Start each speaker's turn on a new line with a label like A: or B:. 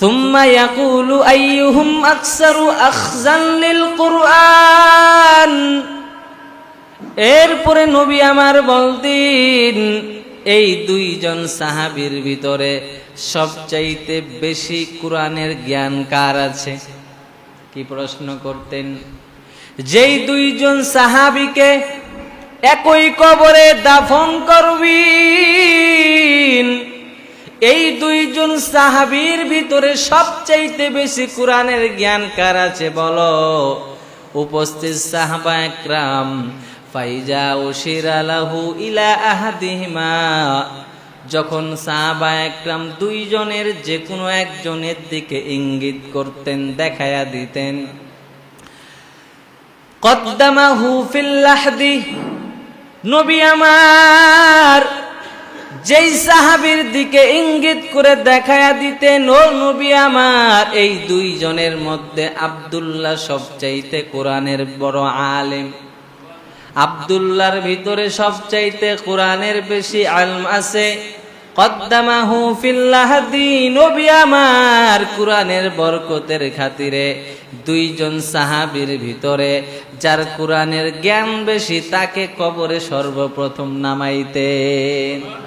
A: সুম্মা ইয়াকুলু আইয়ুহুম আকসারু আখযান লিল কুরআন। এরপরে নবী আমার বলতেন, এই দুইজন সাহাবীর ভিতরে সবচাইতে বেশি কোরআনের জ্ঞান কার আছে? কি প্রশ্ন করতেন? যেই দুইজন সাহাবীকে একই কবরে দাফন করবেন, এই দুইজন সাহাবীর ভিতরে সবচাইতে বেশি কোরআনের জ্ঞান কার আছে বলো? উপস্থিত সাহাবা একরাম ফাইজা উশিরা লাহু ইলা আহাদিহিমা, যখন সাহাবা একরাম দুইজনের যে কোনো একজনের দিকে ইঙ্গিত করতেন, দেখায়া দিতেন, কদ্দামাহু ফিল লাহদি, নবী আমার যেই সাহাবীর দিকে ইঙ্গিত করে দেখায়া দিতেন, ও নবী আমার এই দুইজনের মধ্যে আব্দুল্লাহ সবচাইতে কোরআনের বড় আলেম, আব্দুল্লাহর ভিতরে সবচাইতে কোরআনের বেশি ইলম আছে। কদ্দামাহু ফিল লাহদি, নবী আমার কোরআনের বরকতের খাতিরে দুইজন সাহাবীর ভিতরে যার কোরআনের জ্ঞান বেশি তাকে কবরে সর্বপ্রথম নামাইতেন।